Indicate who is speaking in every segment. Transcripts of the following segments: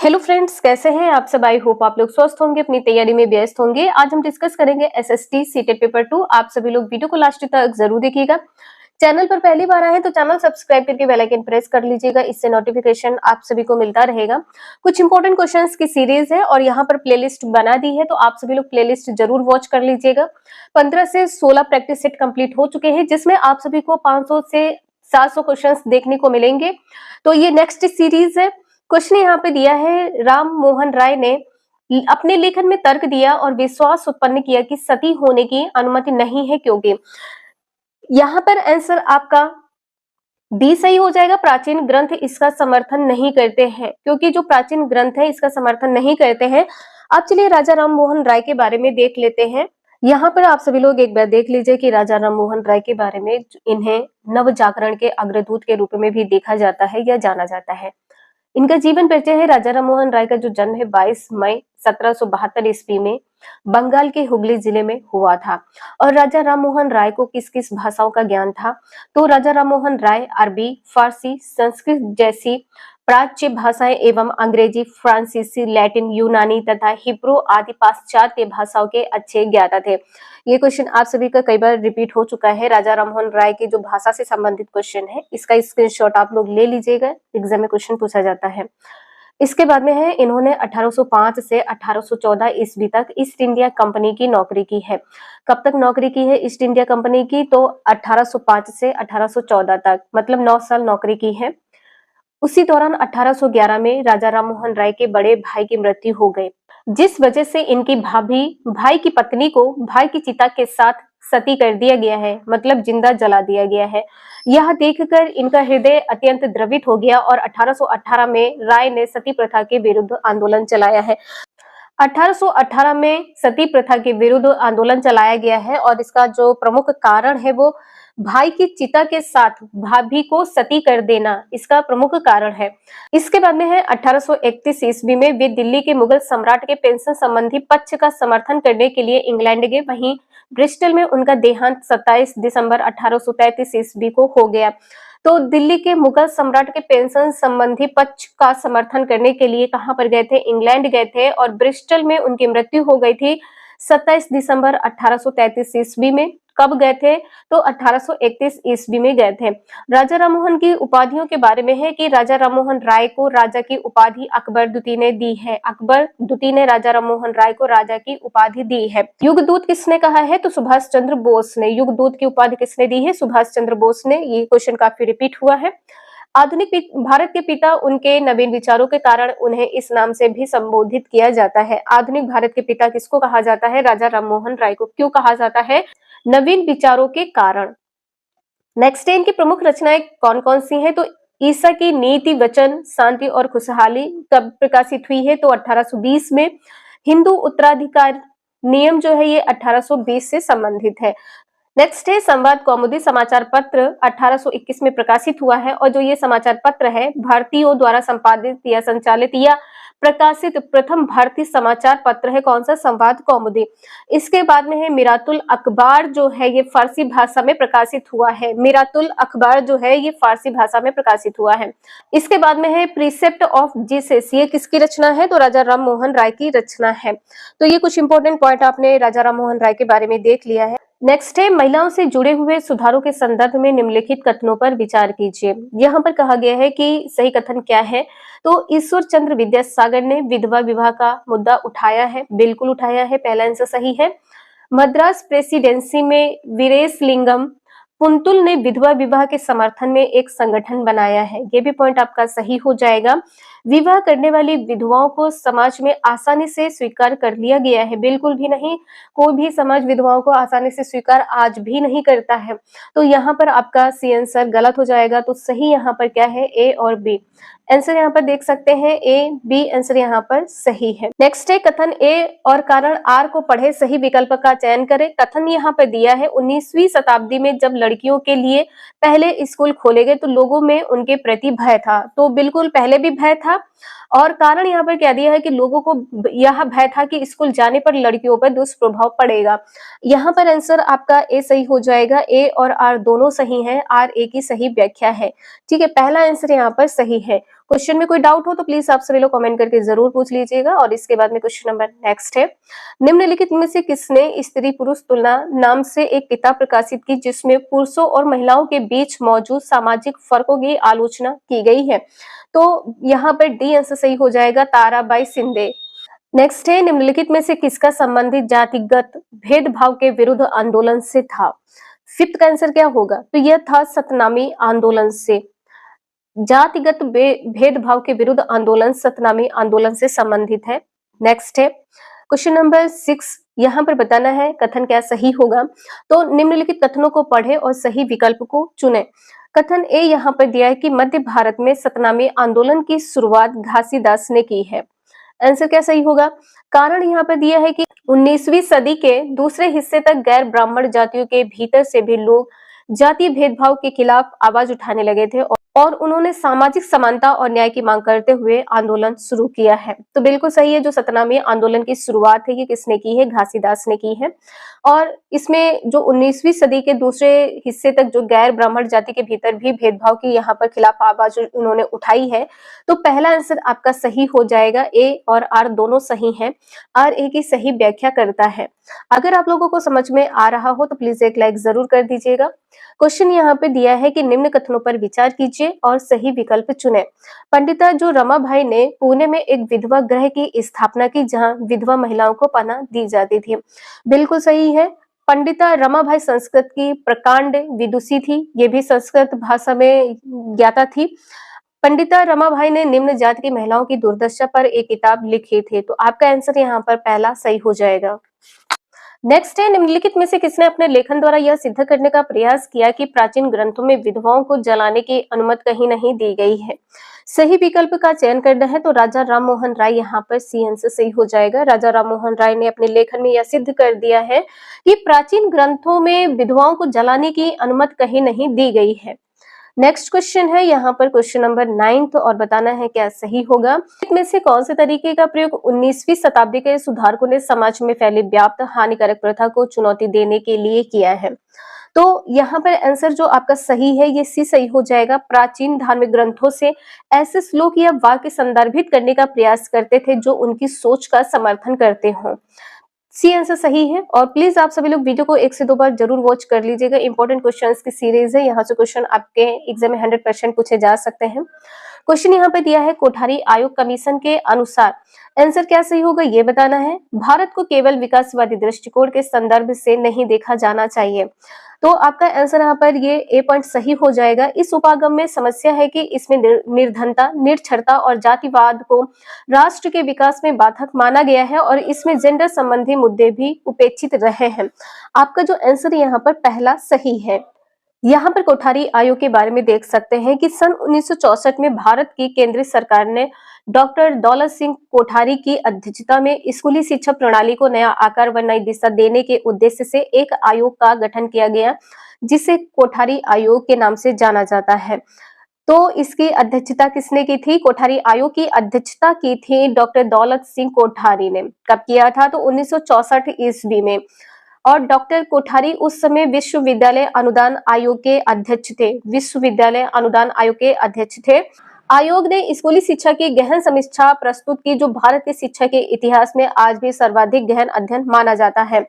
Speaker 1: Hello friends, कैसे हैं आप सब। आई होप आप लोग स्वस्थ होंगे, अपनी तैयारी में व्यस्त होंगे। आज हम डिस्कस करेंगे एसएसटी सीटेट पेपर 2। आप सभी लोग वीडियो को लास्ट तक जरूर देखिएगा। चैनल पर पहली बार आए हैं तो चैनल सब्सक्राइब करके बेल आइकन प्रेस कर लीजिएगा, इससे नोटिफिकेशन आप सभी को मिलता रहेगा। कुछ इंपॉर्टेंट क्वेश्चंस की सीरीज है और यहाँ पर प्लेलिस्ट बना दी है, तो आप सभी लोग प्लेलिस्ट जरूर वॉच कर लीजिएगा। 15 से 16 प्रैक्टिस सेट कंप्लीट हो चुके हैं, जिसमें आप सभी को 500 से 700 क्वेश्चंस देखने को मिलेंगे। तो ये नेक्स्ट सीरीज है। क्वेश्चन यहाँ पे दिया है, राम मोहन राय ने अपने लेखन में तर्क दिया और विश्वास उत्पन्न किया कि सती होने की अनुमति नहीं है, क्योंकि यहाँ पर आंसर आपका बी सही हो जाएगा। प्राचीन ग्रंथ इसका समर्थन नहीं करते हैं, क्योंकि जो प्राचीन ग्रंथ है इसका समर्थन नहीं करते हैं। अब चलिए राजा राम मोहन राय के बारे में देख लेते हैं। यहाँ पर आप सभी लोग एक बार देख लीजिए कि राजा राम मोहन राय के बारे में इन्हें नव जागरण के अग्रदूत के रूप में भी देखा जाता है या जाना जाता है। इनका जीवन परिचय है। राजा राम मोहन राय का जो जन्म है 22 मई 1772 ईस्वी में बंगाल के हुगली जिले में हुआ था। और राजा राम मोहन राय को किस किस भाषाओं का ज्ञान था, तो राजा राम मोहन राय अरबी, फारसी, संस्कृत जैसी प्राच्य भाषाएं एवं अंग्रेजी, फ्रांसीसी, लैटिन, यूनानी तथा हिब्रू आदि पाश्चात्य भाषाओं के अच्छे ज्ञाता थे। ये क्वेश्चन आप सभी का कई बार रिपीट हो चुका है। राजा राम मोहन राय की जो भाषा से संबंधित क्वेश्चन है, इसका स्क्रीनशॉट आप लोग ले लीजिएगा, एग्जाम में क्वेश्चन पूछा जाता है। इसके बाद में है, इन्होंने 1805 से 1814 ईस्वी तक ईस्ट इंडिया कंपनी की नौकरी की है। कब तक नौकरी की है ईस्ट इंडिया कंपनी की, तो 1805 से 1814 तक, मतलब 9 साल नौकरी की है। उसी दौरान 1811 में राजा राम मोहन राय के बड़े भाई की मृत्यु हो गई, जिस वजह से इनकी भाई की पत्नी को भाई की चिता के साथ सती कर दिया गया है, मतलब जिंदा जला दिया गया है। यह देखकर इनका हृदय अत्यंत द्रवित हो गया और 1818 में राय ने सती प्रथा के विरुद्ध आंदोलन चलाया है। 1818 में सती प्रथा के विरुद्ध आंदोलन चलाया गया है और इसका जो प्रमुख कारण है वो भाई की चिता के साथ भाभी को सती कर देना, इसका प्रमुख कारण है। इसके बाद में है 1831 ईस्वी में वे दिल्ली के मुगल सम्राट के पेंशन संबंधी पक्ष का समर्थन करने के लिए इंग्लैंड गए। वहीं ब्रिस्टल में उनका देहांत 27 दिसंबर 1833 ईस्वी को हो गया। तो दिल्ली के मुगल सम्राट के पेंशन संबंधी पक्ष का समर्थन करने के लिए कहां पर गए थे, इंग्लैंड गए थे और ब्रिस्टल में उनकी मृत्यु हो गई थी 27 दिसंबर 1833 ईस्वी में। कब गए थे, तो 1831 ईस्वी में गए थे। राजा राममोहन की उपाधियों के बारे में है कि राजा राममोहन राय को राजा की उपाधि अकबर द्वितीय ने दी है। अकबर द्वितीय ने राजा राममोहन राय को राजा की उपाधि दी है। युगदूत किसने कहा है, तो सुभाष चंद्र बोस ने। युगदूत की उपाधि किसने दी है, सुभाष चंद्र बोस ने। ये क्वेश्चन काफी रिपीट हुआ है। आधुनिक भारत के पिता, उनके नवीन विचारों के कारण उन्हें इस नाम से भी संबोधित किया जाता है। आधुनिक भारत के पिता किसको कहा जाता है, राजा राममोहन राय को। क्यों कहा जाता है, नवीन विचारों के कारण। नेक्स्ट है, इनकी प्रमुख रचनाएं कौन कौन सी हैं, तो ईसा की नीति वचन शांति और खुशहाली कब प्रकाशित हुई है, तो 1820 में। हिंदू उत्तराधिकार नियम जो है ये 1820 से संबंधित है। नेक्स्ट है, संवाद कौमुदी समाचार पत्र 1821 में प्रकाशित हुआ है और जो ये समाचार पत्र है भारतीयों द्वारा संपादित या संचालित या प्रकाशित प्रथम भारतीय समाचार पत्र है। कौन सा, संवाद कौमुदी। इसके बाद में है मिरातुल अखबार, जो है ये फारसी भाषा में प्रकाशित हुआ है। मिरातुल अखबार जो है ये फारसी भाषा में प्रकाशित हुआ है। इसके बाद में है प्रीसेप्ट ऑफ जीसस, ये किसकी रचना है, तो राजा राम मोहन राय की रचना है। तो ये कुछ इंपॉर्टेंट पॉइंट आपने राजा राम मोहन राय के बारे में देख लिया है। नेक्स्ट है, महिलाओं से जुड़े हुए सुधारों के संदर्भ में निम्नलिखित कथनों पर विचार कीजिए। यहाँ पर कहा गया है कि सही कथन क्या है, तो ईश्वर चंद्र विद्यासागर ने विधवा विवाह का मुद्दा उठाया है। बिल्कुल उठाया है, पहला आंसर सही है। मद्रास प्रेसिडेंसी में वीरेशलिंगम पुंतुल ने विधवा विवाह के समर्थन में एक संगठन बनाया है। ये भी पॉइंट आपका सही हो जाएगा। विवाह करने वाली विधवाओं को समाज में आसानी से स्वीकार कर लिया गया है। बिल्कुल भी नहीं, कोई भी समाज विधवाओं को आसानी से स्वीकार आज भी नहीं करता है। तो यहाँ पर आपका सी आंसर गलत हो जाएगा। तो सही यहाँ पर क्या है, ए और बी। आंसर यहाँ पर देख सकते हैं, ए बी आंसर यहाँ पर सही है। नेक्स्ट है, कथन ए और कारण आर को पढ़े, सही विकल्प का चयन करें। कथन यहाँ पर दिया है, 19वीं शताब्दी में जब लड़कियों के लिए पहले स्कूल खोले गए तो लोगों में उनके प्रति भय था। तो बिल्कुल पहले भी भय था था। और कारण यहाँ पर क्या दिया है कि लोगों को यह भय था कि स्कूल जाने पर लड़कियों पर दुष्प्रभाव पड़ेगा। यहाँ पर आंसर आपका ए सही हो जाएगा। ए और आर दोनों सही हैं, आर ए की सही व्याख्या है। ठीक है, पहला आंसर यहाँ पर सही है। क्वेश्चन में कोई डाउट हो तो प्लीज आप सभी लोग कमेंट करके जरूर पूछ लीजिएगा। और इसके बाद में क्वेश्चन नंबर नेक्स्ट है, निम्नलिखित में से किसने स्त्री पुरुष तुलना नाम से एक किताब प्रकाशित की जिसमें पुरुषों और महिलाओं के बीच मौजूद सामाजिक फर्कों की आलोचना की गई है? तो यहाँ पर डी आंसर सही हो जाएगा, ताराबाई शिंदे। नेक्स्ट है, निम्नलिखित में से किसका संबंधित जातिगत भेदभाव के विरुद्ध आंदोलन से था? फिफ्थ का आंसर क्या होगा? तो यह था सतनामी आंदोलन से। जातिगत भेदभाव के विरुद्ध आंदोलन सतनामी आंदोलन से संबंधित है। नेक्स्ट है क्वेश्चन नंबर 6, यहाँ पर बताना है कथन क्या सही होगा। तो निम्नलिखित कथनों को पढ़े और सही विकल्प को चुने। कथन ए यहाँ पर दिया है कि मध्य भारत में सतनामी आंदोलन की शुरुआत घासीदास ने की है। आंसर क्या सही होगा? कारण यहाँ पर दिया है कि 19वीं सदी के दूसरे हिस्से तक गैर ब्राह्मण जातियों के भीतर से भी लोग जातीय भेदभाव के खिलाफ आवाज उठाने लगे थे और उन्होंने सामाजिक समानता और न्याय की मांग करते हुए आंदोलन शुरू किया है। तो बिल्कुल सही है, जो सतनामी आंदोलन की शुरुआत है ये किसने की है? घासीदास ने की है। और इसमें जो 19वीं सदी के दूसरे हिस्से तक जो गैर ब्राह्मण जाति के भीतर भी भेदभाव की यहाँ पर खिलाफ आवाज उन्होंने उठाई है। तो पहला आंसर आपका सही हो जाएगा, ए और आर दोनों सही हैं। आर ए की सही व्याख्या करता है। अगर आप लोगों को समझ में आ रहा हो तो प्लीज एक लाइक जरूर कर दीजिएगा। क्वेश्चन यहाँ पे दिया है कि निम्न कथनों पर विचार कीजिए और सही विकल्प चुने। पंडिता जो रमाबाई ने पुणे में एक विधवा गृह की स्थापना की जहां विधवा महिलाओं को पनाह दी जाती थी। बिल्कुल सही है। पंडिता रमाबाई संस्कृत की प्रकांड विदुषी थी, ये भी संस्कृत भाषा में ज्ञाता थी। पंडिता रमाबाई ने निम्न जाति की महिलाओं की दुर्दशा पर एक किताब लिखी थी। तो आपका आंसर यहाँ पर पहला सही हो जाएगा। नेक्स्ट है, निम्नलिखित में से किसने अपने लेखन द्वारा यह सिद्ध करने का प्रयास किया कि प्राचीन ग्रंथों में विधवाओं को जलाने की अनुमति कहीं नहीं दी गई है? सही विकल्प का चयन करना है तो राजा राममोहन राय यहाँ पर सी आंसर सही हो जाएगा। राजा राममोहन राय ने अपने लेखन में यह सिद्ध कर दिया है कि प्राचीन ग्रंथों में विधवाओं को जलाने की अनुमति कहीं नहीं दी गई है। नेक्स्ट क्वेश्चन है यहाँ पर क्वेश्चन नंबर 9 और बताना है क्या सही होगा। इनमें से कौन से तरीके का प्रयोग 19वीं शताब्दी के सुधारकों ने समाज में फैली व्याप्त हानिकारक प्रथा को चुनौती देने के लिए किया है? तो यहाँ पर आंसर जो आपका सही है ये सी सही हो जाएगा। प्राचीन धार्मिक ग्रंथों से ऐसे श्लोक या वाक्य संदर्भित करने का प्रयास करते थे जो उनकी सोच का समर्थन करते हों। सी आंसर सही है। और प्लीज आप सभी लोग वीडियो को 1 से 2 बार जरूर वॉच कर लीजिएगा। इंपॉर्टेंट क्वेश्चंस की सीरीज है, यहाँ से क्वेश्चन आपके एग्जाम में 100% पूछे जा सकते हैं। क्वेश्चन यहाँ पे दिया है कोठारी आयोग कमीशन के अनुसार आंसर क्या सही होगा ये बताना है। भारत को केवल विकासवादी दृष्टिकोण के संदर्भ से नहीं देखा जाना चाहिए। तो आपका आंसर यहाँ पर ये ए पॉइंट सही हो जाएगा। इस उपागम में समस्या है कि इसमें निर्धनता, निरक्षरता और जातिवाद को राष्ट्र के विकास में बाधक माना गया है और इसमें जेंडर संबंधी मुद्दे भी उपेक्षित रहे हैं। आपका जो आंसर यहाँ पर पहला सही है। यहाँ पर कोठारी आयोग के बारे में देख सकते हैं कि सन 1964 में भारत की केंद्रीय सरकार ने डॉक्टर दौलत सिंह कोठारी की अध्यक्षता में स्कूली शिक्षा प्रणाली को नया आकार व नई दिशा देने के उद्देश्य से एक आयोग का गठन किया गया जिसे कोठारी आयोग के नाम से जाना जाता है। तो इसकी अध्यक्षता किसने की थी? कोठारी आयोग की अध्यक्षता की थी डॉक्टर दौलत सिंह कोठारी ने। कब किया था? तो 1964 ईस्वी में। और डॉक्टर कोठारी उस समय विश्वविद्यालय अनुदान आयोग के अध्यक्ष थे। विश्वविद्यालय अनुदान आयोग के अध्यक्ष थे। आयोग ने स्कूली शिक्षा की गहन समीक्षा प्रस्तुत की जो भारत की शिक्षा के इतिहास में आज भी सर्वाधिक गहन अध्ययन माना जाता है।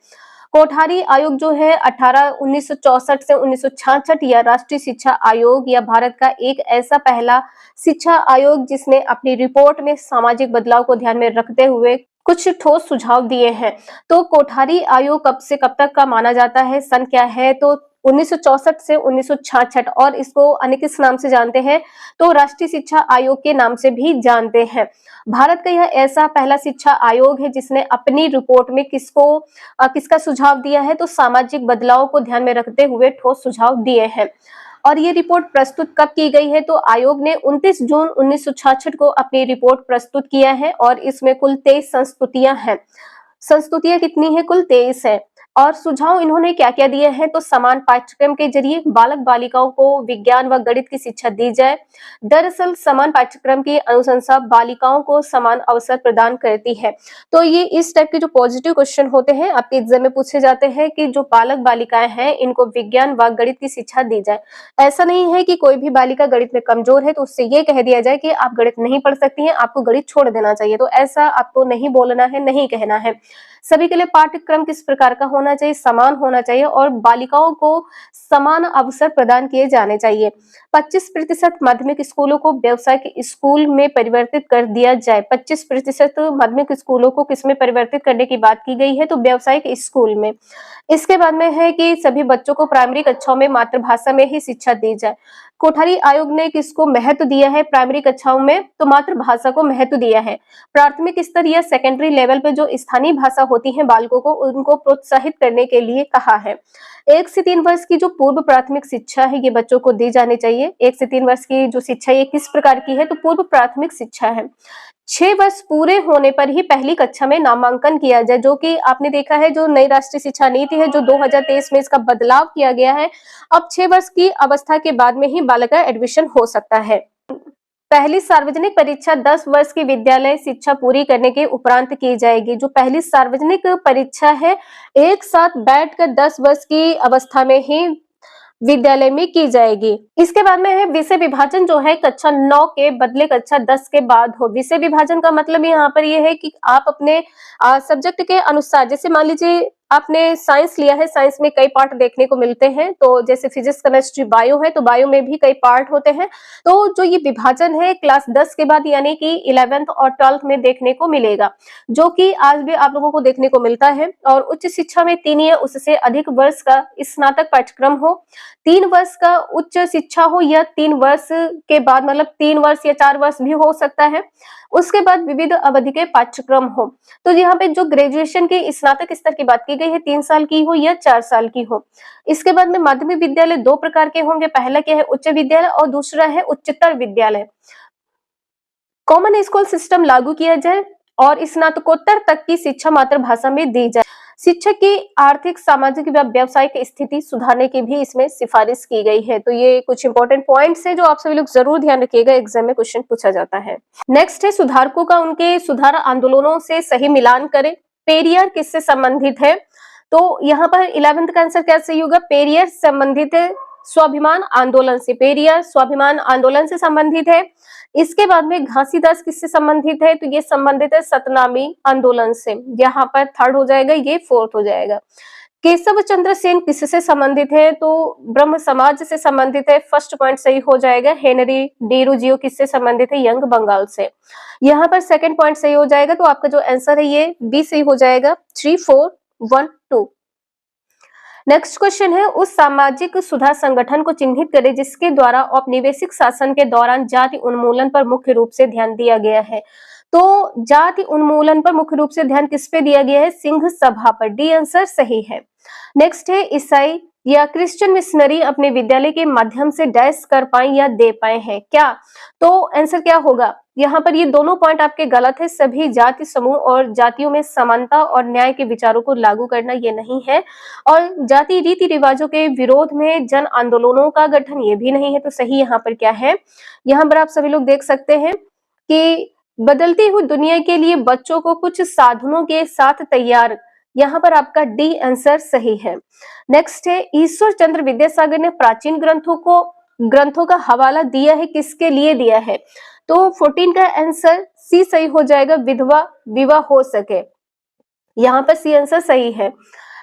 Speaker 1: कोठारी आयोग जो है 1964 से 1966 या राष्ट्रीय शिक्षा आयोग या भारत का एक ऐसा पहला शिक्षा आयोग जिसने अपनी रिपोर्ट में सामाजिक बदलाव को ध्यान में रखते हुए कुछ ठोस सुझाव दिए हैं। तो कोठारी आयोग कब से कब तक का माना जाता है? सन क्या है? तो 1964 से 1966 और इसको अन्य किस नाम से जानते हैं? तो राष्ट्रीय शिक्षा आयोग के नाम से भी जानते हैं। भारत का यह ऐसा पहला शिक्षा आयोग है जिसने अपनी रिपोर्ट में किसका सुझाव दिया है? तो सामाजिक बदलाव को ध्यान में रखते हुए ठोस सुझाव दिए हैं। और ये रिपोर्ट प्रस्तुत कब की गई है? तो आयोग ने 29 जून 1966 को अपनी रिपोर्ट प्रस्तुत किया है और इसमें कुल 23 संस्तुतियां हैं। संस्तुतियां कितनी है? कुल 23 है। और सुझाव इन्होंने क्या क्या दिए हैं, तो समान पाठ्यक्रम के जरिए बालक बालिकाओं को विज्ञान व गणित की शिक्षा दी जाए। दरअसल समान पाठ्यक्रम की अनुशंसा बालिकाओं को समान अवसर प्रदान करती है। तो ये इस टाइप के जो पॉजिटिव क्वेश्चन होते हैं आपके एग्जाम में पूछे जाते हैं कि जो बालक बालिकाएं हैं इनको विज्ञान व गणित की शिक्षा दी जाए। ऐसा नहीं है कि कोई भी बालिका गणित में कमजोर है तो उससे ये कह दिया जाए कि आप गणित नहीं पढ़ सकती हैं, आपको गणित छोड़ देना चाहिए। तो ऐसा आपको नहीं बोलना है, नहीं कहना है। सभी के लिए पाठ्यक्रम किस प्रकार का होना चाहिए, समान होना चाहिए और बालिकाओं को समान अवसर प्रदान किए जाने चाहिए। 25% माध्यमिक स्कूलों को व्यावसायिक स्कूल में परिवर्तित कर दिया जाए। 25% माध्यमिक स्कूलों को किसमें परिवर्तित करने की बात की गई है, तो व्यावसायिक स्कूल में। इसके बाद में है कि सभी बच्चों को प्राइमरी कक्षाओं में मातृभाषा में ही शिक्षा दी जाए। कोठारी आयोग ने किसको महत्व दिया है प्राइमरी कक्षाओं में, तो मातृभाषा को महत्व दिया है। प्राथमिक स्तर या सेकेंडरी लेवल पे जो स्थानीय भाषा होती है बालकों को उनको प्रोत्साहित करने के लिए कहा है। 1 से 3 वर्ष की जो पूर्व प्राथमिक शिक्षा है ये बच्चों को दी जानी चाहिए। 1 से 3 वर्ष की जो शिक्षा ये किस प्रकार की है, तो पूर्व प्राथमिक शिक्षा है। 6 वर्ष पूरे होने पर ही पहली कक्षा में नामांकन किया जाए, जो कि आपने देखा है जो नई राष्ट्रीय शिक्षा नीति है जो 2023 में इसका बदलाव किया गया है। अब 6 वर्ष की अवस्था के बाद में ही बालक का एडमिशन हो सकता है। पहली सार्वजनिक परीक्षा 10 वर्ष की विद्यालय शिक्षा पूरी करने के उपरांत की जाएगी। जो पहली सार्वजनिक परीक्षा है एक साथ बैठकर 10 वर्ष की अवस्था में ही विद्यालय में की जाएगी। इसके बाद में है विषय विभाजन, जो है कक्षा 9 के बदले कक्षा 10 के बाद हो। विषय विभाजन का मतलब यहाँ पर ये है कि आप अपने सब्जेक्ट के अनुसार, जैसे मान लीजिए आपने साइंस लिया है, साइंस में कई पार्ट देखने को मिलते हैं, तो जैसे फिजिक्स केमिस्ट्री बायो है तो बायो में भी कई पार्ट होते हैं। तो जो ये विभाजन है क्लास 10 के बाद यानी कि 11th और 12th में देखने को मिलेगा, जो कि आज भी आप लोगों को देखने को मिलता है। और उच्च शिक्षा में 3 या उससे अधिक वर्ष का स्नातक पाठ्यक्रम हो, 3 वर्ष का उच्च शिक्षा हो या 3 वर्ष के बाद मतलब 3 वर्ष या 4 वर्ष भी हो सकता है। उसके बाद विविध अवधि के पाठ्यक्रम हो। तो यहाँ पे जो ग्रेजुएशन के स्नातक स्तर की बात की गई है 3 साल की हो या 4 साल की हो। इसके बाद में माध्यमिक विद्यालय 2 प्रकार के होंगे, पहला क्या है उच्च विद्यालय और दूसरा है उच्चतर विद्यालय। कॉमन स्कूल सिस्टम लागू किया जाए और स्नातकोत्तर तक की शिक्षा मातृभाषा में दी जाए। शिक्षक की आर्थिक, सामाजिक व व्यावसायिक स्थिति सुधारने की भी इसमें सिफारिश की गई है। तो ये कुछ इंपॉर्टेंट पॉइंट्स हैं जो आप सभी लोग जरूर ध्यान रखिएगा, एग्जाम में क्वेश्चन पूछा जाता है। नेक्स्ट है सुधारकों का उनके सुधार आंदोलनों से सही मिलान करें। पेरियार किससे संबंधित है, तो यहाँ पर 11th का आंसर क्या सही होगा, पेरियार संबंधित है स्वाभिमान आंदोलन से। पेरियार स्वाभिमान आंदोलन से संबंधित है। इसके बाद में घासीदास किससे संबंधित है, तो ये संबंधित है सतनामी आंदोलन से। यहाँ पर 3rd हो जाएगा, ये 4th हो जाएगा। केशव चंद्र सेन किससे संबंधित है, तो ब्रह्म समाज से संबंधित है। 1st पॉइंट सही हो जाएगा। हेनरी डी रुजियो किससे संबंधित है, यंग बंगाल से। यहाँ पर 2nd पॉइंट सही हो जाएगा, तो आपका जो आंसर है ये बी सही हो जाएगा। 3, 4, 1, 2। नेक्स्ट क्वेश्चन है उस सामाजिक सुधार संगठन को चिन्हित करें जिसके द्वारा औपनिवेशिक शासन के दौरान जाति उन्मूलन पर मुख्य रूप से ध्यान दिया गया है। तो जाति उन्मूलन पर मुख्य रूप से ध्यान किस पे दिया गया है, सिंह सभा पर। डी आंसर सही है। नेक्स्ट है ईसाई या क्रिश्चियन मिशनरी अपने विद्यालय के माध्यम से डैश कर पाए या दे पाए हैं क्या, तो आंसर क्या होगा, यहाँ पर ये दोनों पॉइंट आपके गलत है। सभी जाति समूह और जातियों में समानता और न्याय के विचारों को लागू करना ये नहीं है, और जाति रीति रिवाजों के विरोध में जन आंदोलनों का गठन ये भी नहीं है। तो सही यहाँ पर क्या है, यहाँ पर आप सभी लोग देख सकते हैं कि बदलती हुई दुनिया के लिए बच्चों को कुछ साधनों के साथ तैयार, यहाँ पर आपका डी आंसर सही है। नेक्स्ट है ईश्वर चंद्र विद्यासागर ने प्राचीन ग्रंथों का हवाला दिया है, किसके लिए दिया है, तो 14 का आंसर सी सही हो जाएगा, विधवा विवाह हो सके। यहाँ पर सी आंसर सही है।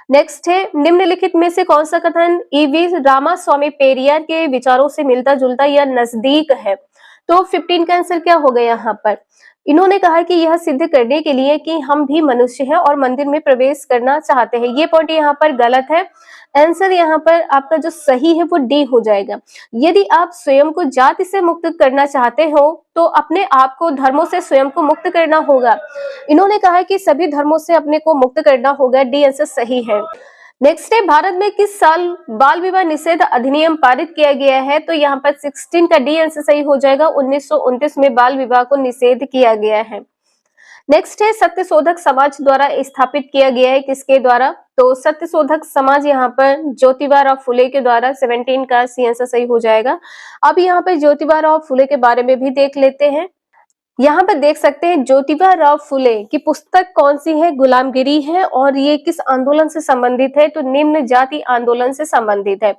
Speaker 1: नेक्स्ट है निम्नलिखित में से कौन सा कथन ईवी रामास्वामी पेरियार के विचारों से मिलता जुलता या नजदीक है, तो 15 का आंसर क्या होगा, यहाँ पर इन्होंने कहा कि यह सिद्ध करने के लिए कि हम भी मनुष्य हैं और मंदिर में प्रवेश करना चाहते हैं। ये पॉइंट यहाँ पर गलत है। आंसर यहाँ पर आपका जो सही है वो डी हो जाएगा। यदि आप स्वयं को जाति से मुक्त करना चाहते हो तो अपने आप को धर्मों से स्वयं को मुक्त करना होगा। इन्होंने कहा कि सभी धर्मों से अपने को मुक्त करना होगा। डी आंसर सही है। नेक्स्ट है भारत में किस साल बाल विवाह निषेध अधिनियम पारित किया गया है, तो यहाँ पर 16 का डी आंसर सही हो जाएगा। 1929 में बाल विवाह को निषेध किया गया है। नेक्स्ट है सत्यशोधक समाज द्वारा स्थापित किया गया है, किसके द्वारा? तो सत्यशोधक समाज यहाँ पर ज्योतिबा राव फुले के द्वारा। 17 का सी आंसर सही हो जाएगा। अब यहाँ पर ज्योतिबा राव फुले के बारे में भी देख लेते हैं। यहाँ पर देख सकते हैं ज्योतिबा राव फुले की पुस्तक कौन सी है? गुलामगिरी है। और ये किस आंदोलन से संबंधित है? तो निम्न जाति आंदोलन से संबंधित है।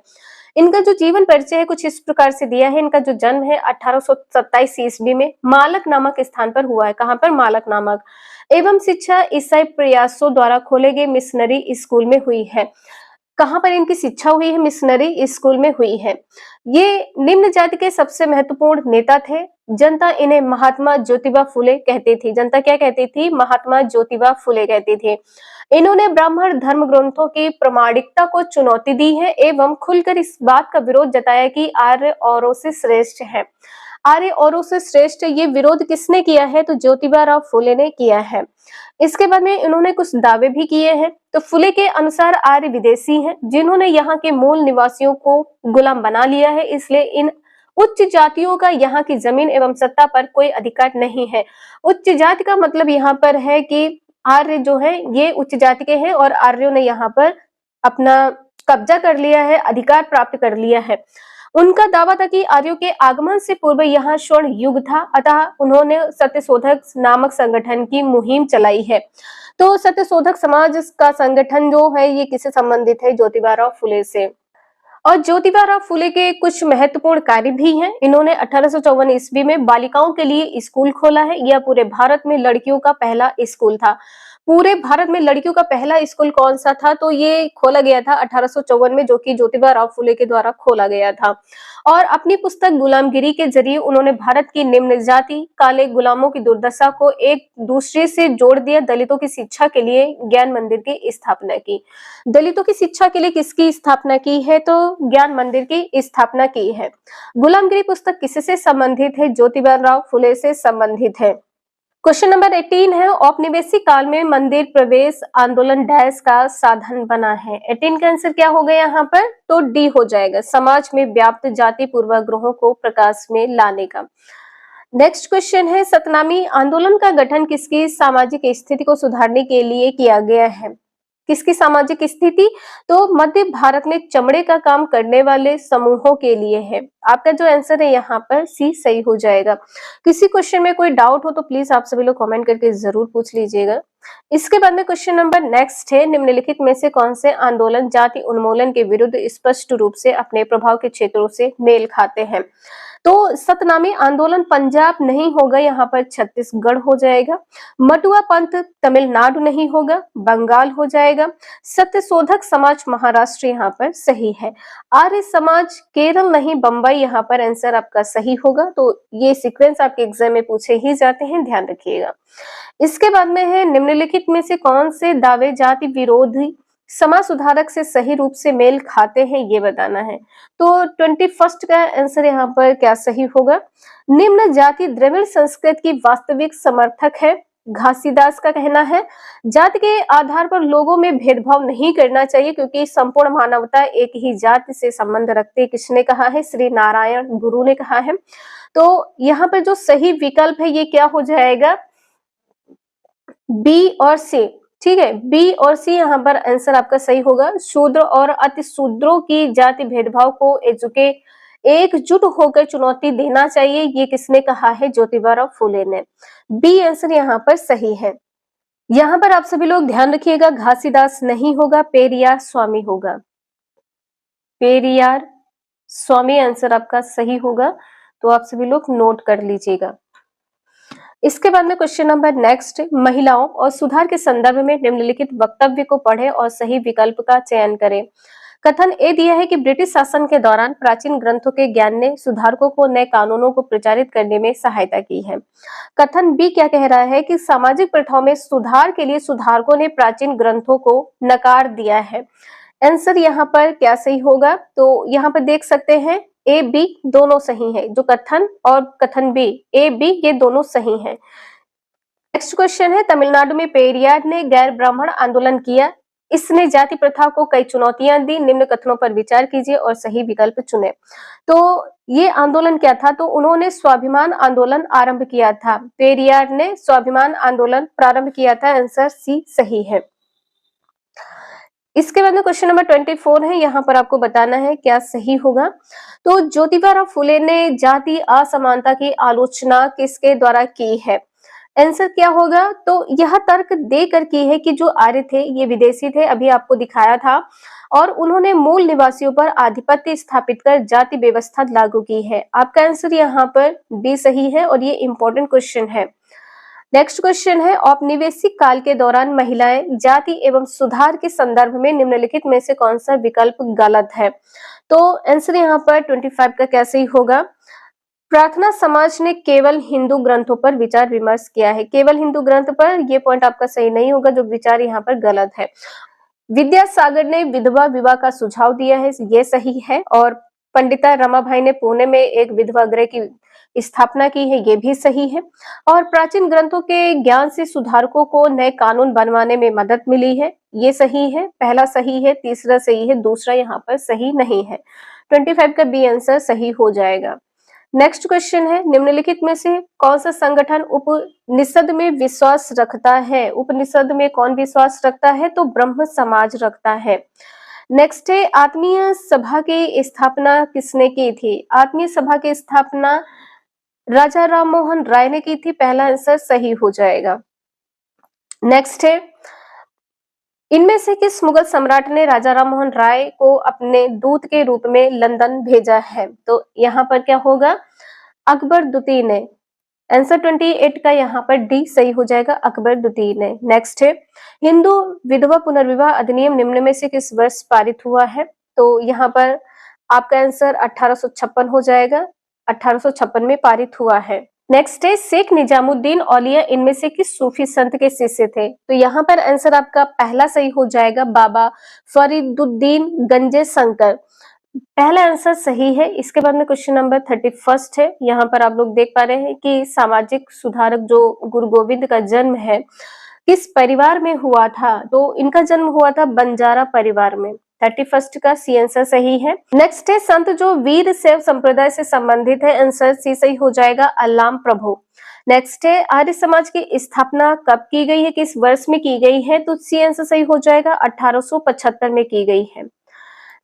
Speaker 1: इनका जो जीवन परिचय है कुछ इस प्रकार से दिया है। इनका जो जन्म है 1827 ईस्वी में मालक नामक स्थान पर हुआ है। कहां पर? मालक नामक। एवं शिक्षा ईसाई प्रयासों द्वारा खोले गए मिशनरी स्कूल में हुई है। कहां पर इनकी शिक्षा हुई है? मिशनरी स्कूल में हुई है। ये निम्न जाति के सबसे महत्वपूर्ण नेता थे। जनता इन्हें महात्मा ज्योतिबा फुले कहती थी। जनता क्या कहती थी? महात्मा ज्योतिबा फुले कहती थी। इन्होंने ब्राह्मण धर्म ग्रंथों की प्रामाणिकता को चुनौती दी है एवं खुलकर इस बात का विरोध जताया कि आर्य औरों से श्रेष्ठ है। आर्य औरों से श्रेष्ठ, ये विरोध किसने किया है? तो ज्योतिबा राव फुले ने किया है। इसके बाद में इन्होंने कुछ दावे भी किए हैं। तो फुले के अनुसार आर्य विदेशी हैं जिन्होंने यहाँ के मूल निवासियों को गुलाम बना लिया है, इसलिए इन उच्च जातियों का यहाँ की जमीन एवं सत्ता पर कोई अधिकार नहीं है। उच्च जाति का मतलब यहाँ पर है कि आर्य जो है ये उच्च जाति के हैं और आर्यों ने यहाँ पर अपना कब्जा कर लिया है, अधिकार प्राप्त कर लिया है। उनका दावा था कि आर्यों के आगमन से पूर्व यहाँ स्वर्ण युग था, अतः उन्होंने सत्यशोधक नामक संगठन की मुहिम चलाई है। तो सत्यशोधक समाज का संगठन जो है ये किससे संबंधित है? ज्योतिबा राव फुले से। और ज्योतिबा राव फुले के कुछ महत्वपूर्ण कार्य भी हैं। इन्होंने 1854 ईस्वी में बालिकाओं के लिए स्कूल खोला है। यह पूरे भारत में लड़कियों का पहला स्कूल था। पूरे भारत में लड़कियों का पहला स्कूल कौन सा था? तो ये खोला गया था 1854 में, जो कि ज्योतिबा राव फुले के द्वारा खोला गया था। और अपनी पुस्तक गुलामगिरी के जरिए उन्होंने भारत की निम्न जाति काले गुलामों की दुर्दशा को एक दूसरे से जोड़ दिया। दलितों की शिक्षा के लिए ज्ञान मंदिर की स्थापना की। दलितों की शिक्षा के लिए किसकी स्थापना की है? तो ज्ञान मंदिर की स्थापना की है। गुलामगिरी पुस्तक किससे संबंधित है? ज्योतिबा राव फुले से संबंधित है। क्वेश्चन नंबर 18 है, औपनिवेशिक काल में मंदिर प्रवेश आंदोलन डैश का साधन बना है। 18 का आंसर क्या हो गया यहाँ पर? तो डी हो जाएगा, समाज में व्याप्त जाति पूर्वाग्रहों को प्रकाश में लाने का। नेक्स्ट क्वेश्चन है, सतनामी आंदोलन का गठन किसकी सामाजिक स्थिति को सुधारने के लिए किया गया है? किसकी सामाजिक स्थिति? तो मध्य भारत में चमड़े का काम करने वाले समूहों के लिए है। आपका जो आंसर है यहाँ पर सी सही हो जाएगा। किसी क्वेश्चन में कोई डाउट हो तो प्लीज आप सभी लोग कमेंट करके जरूर पूछ लीजिएगा। इसके बाद में क्वेश्चन नंबर नेक्स्ट है, निम्नलिखित में से कौन से आंदोलन जाति उन्मूलन के विरुद्ध स्पष्ट रूप से अपने प्रभाव के क्षेत्रों से मेल खाते हैं? तो सतनामी आंदोलन पंजाब नहीं होगा, यहाँ पर छत्तीसगढ़ हो जाएगा। मटुआ पंथ तमिलनाडु नहीं होगा, बंगाल हो जाएगा। सत्यशोधक समाज महाराष्ट्र यहाँ पर सही है। आर्य समाज केरल नहीं, बंबई यहाँ पर आंसर आपका सही होगा। तो ये सीक्वेंस आपके एग्जाम में पूछे ही जाते हैं, ध्यान रखिएगा। इसके बाद में है, निम्नलिखित में से कौन से दावे जाति विरोधी समाज सुधारक से सही रूप से मेल खाते हैं, ये बताना है। तो 21 का आंसर यहाँ पर क्या सही होगा? निम्न जाति द्रविड़ संस्कृत की वास्तविक समर्थक है, घासीदास का कहना है। जाति के आधार पर लोगों में भेदभाव नहीं करना चाहिए क्योंकि संपूर्ण मानवता एक ही जाति से संबंध रखते, किसने कहा है? श्री नारायण गुरु ने कहा है। तो यहाँ पर जो सही विकल्प है ये क्या हो जाएगा? बी और सी। ठीक है, बी और सी यहाँ पर आंसर आपका सही होगा। शूद्र और अति शूद्रों की जाति भेदभाव को एकजुट होकर चुनौती देना चाहिए, ये किसने कहा है? ज्योतिबा राव फुले ने। बी आंसर यहाँ पर सही है। यहाँ पर आप सभी लोग ध्यान रखिएगा, घासीदास नहीं होगा, पेरियार स्वामी होगा। पेरियार स्वामी आंसर आपका सही होगा, तो आप सभी लोग नोट कर लीजिएगा। इसके बाद में क्वेश्चन नंबर नेक्स्ट, महिलाओं और सुधार के संदर्भ में निम्नलिखित वक्तव्य को पढ़ें और सही विकल्प का चयन करें। कथन ए दिया है कि ब्रिटिश शासन के दौरान प्राचीन ग्रंथों के ज्ञान ने सुधारकों को नए कानूनों को प्रचारित करने में सहायता की है। कथन बी क्या कह रहा है कि सामाजिक प्रथाओं में सुधार के लिए सुधारकों ने प्राचीन ग्रंथों को नकार दिया है। आंसर यहाँ पर क्या सही होगा? तो यहाँ पर देख सकते हैं ए बी दोनों सही है। जो कथन और कथन बी, ए बी ये दोनों सही हैं। नेक्स्ट क्वेश्चन है, तमिलनाडु में पेरियार ने गैर ब्राह्मण आंदोलन किया, इसने जाति प्रथा को कई चुनौतियां दी। निम्न कथनों पर विचार कीजिए और सही विकल्प चुने। तो ये आंदोलन क्या था? तो उन्होंने स्वाभिमान आंदोलन आरंभ किया था। पेरियार ने स्वाभिमान आंदोलन प्रारंभ किया था। आंसर सी सही है। इसके बाद में क्वेश्चन नंबर 24 है, यहाँ पर आपको बताना है क्या सही होगा। तो ज्योतिबा फुले ने जाति असमानता की आलोचना किसके द्वारा की है? आंसर क्या होगा? तो यह तर्क देकर की है कि जो आर्य थे ये विदेशी थे, अभी आपको दिखाया था, और उन्होंने मूल निवासियों पर आधिपत्य स्थापित कर जाति व्यवस्था लागू की है। आपका आंसर यहाँ पर बी सही है और ये इंपॉर्टेंट क्वेश्चन है। नेक्स्ट क्वेश्चन है, औपनिवेशिक काल के दौरान महिलाएं जाति एवं सुधार के संदर्भ में निम्नलिखित में से कौन सा विकल्प गलत है? तो आंसर यहाँ पर 25 का क्या सही होगा? प्रार्थना समाज ने केवल हिंदू ग्रंथों पर विचार विमर्श किया है। केवल हिंदू ग्रंथ पर, ये पॉइंट आपका सही नहीं होगा, जो विचार यहाँ पर गलत है। विद्यासागर ने विधवा विवाह का सुझाव दिया है, ये सही है। और पंडिता रमाबाई ने पुणे में एक विधवा गृह की स्थापना की है, ये भी सही है। और प्राचीन ग्रंथों के ज्ञान से सुधारकों को नए कानून बनवाने में मदद मिली है, ये सही है। पहला सही है, तीसरा सही है, दूसरा यहाँ पर सही नहीं है। 25 का बी आंसर सही हो जाएगा। नेक्स्ट क्वेश्चन है, निम्नलिखित में से कौन सा संगठन उपनिषद में विश्वास रखता है? उपनिषद में कौन विश्वास रखता है? तो ब्रह्म समाज रखता है। नेक्स्ट है, आत्मीय सभा की स्थापना किसने की थी? आत्मीय सभा की स्थापना राजा राम मोहन राय ने की थी। पहला आंसर सही हो जाएगा। नेक्स्ट है, इनमें से किस मुगल सम्राट ने राजा राम मोहन राय को अपने दूत के रूप में लंदन भेजा है? तो यहाँ पर क्या होगा? अकबर द्वितीय ने। आंसर 28 का यहाँ पर डी सही हो जाएगा, अकबर द्वितीय ने। नेक्स्ट है, हिंदू विधवा पुनर्विवाह अधिनियम निम्न में से किस वर्ष पारित हुआ है? तो यहाँ पर आपका आंसर 1856 हो जाएगा। 1856 में पारित हुआ है। नेक्स्ट है, शेख निजामुद्दीन औलिया इनमें से किस सूफी संत के शिष्य थे? तो यहाँ पर आंसर आपका पहला सही हो जाएगा, बाबा फरीदुद्दीन गंजे शंकर। पहला आंसर सही है। इसके बाद में क्वेश्चन नंबर 31 है। यहाँ पर आप लोग देख पा रहे हैं कि सामाजिक सुधारक जो गुरु गोविंद का जन्म है किस परिवार में हुआ था? तो इनका जन्म हुआ था बंजारा परिवार में। 31 का सी आंसर सही है। नेक्स्ट है, संत जो वीर शैव संप्रदाय से संबंधित है। आंसर सी सही हो जाएगा, अल्लाम प्रभु। नेक्स्ट है, आर्य समाज की स्थापना कब की गई है? किस वर्ष में की गई है? तो सी आंसर सही हो जाएगा, 1875 में की गई है।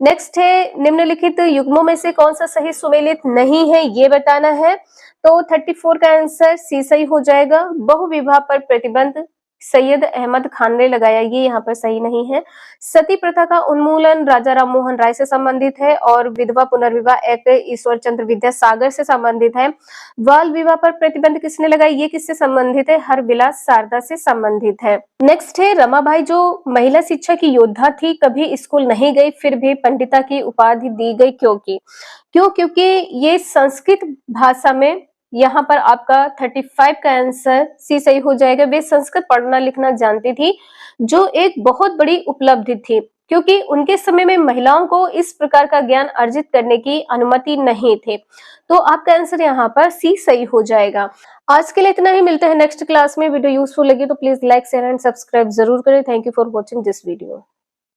Speaker 1: नेक्स्ट है, निम्नलिखित युग्मों में से कौन सा सही सुमेलित नहीं है, ये बताना है। तो 34 का आंसर सी सही हो जाएगा। बहुविवाह पर प्रतिबंध सैयद अहमद खान ने लगाया, ये यहाँ पर सही नहीं है। सती प्रथा का उन्मूलन राजा राम मोहन राय से संबंधित है। और विधवा पुनर्विवाह एक्ट ईश्वर चंद्र विद्यासागर से संबंधित है। बाल विवाह पर प्रतिबंध किसने लगाई, ये किससे संबंधित है? हरविलास शारदा से संबंधित है। नेक्स्ट है, रमाबाई जो महिला शिक्षा की योद्धा थी, कभी स्कूल नहीं गई, फिर भी पंडिता की उपाधि दी गई, क्योंकि ये संस्कृत भाषा में, यहाँ पर आपका 35 का आंसर सी सही हो जाएगा। वे संस्कृत पढ़ना लिखना जानती थी, जो एक बहुत बड़ी उपलब्धि थी, क्योंकि उनके समय में महिलाओं को इस प्रकार का ज्ञान अर्जित करने की अनुमति नहीं थी। तो आपका आंसर यहाँ पर सी सही हो जाएगा। आज के लिए इतना ही, मिलते हैं नेक्स्ट क्लास में। वीडियो यूजफुल लगी तो please like share and subscribe जरूर करें। Thank you for watching this video.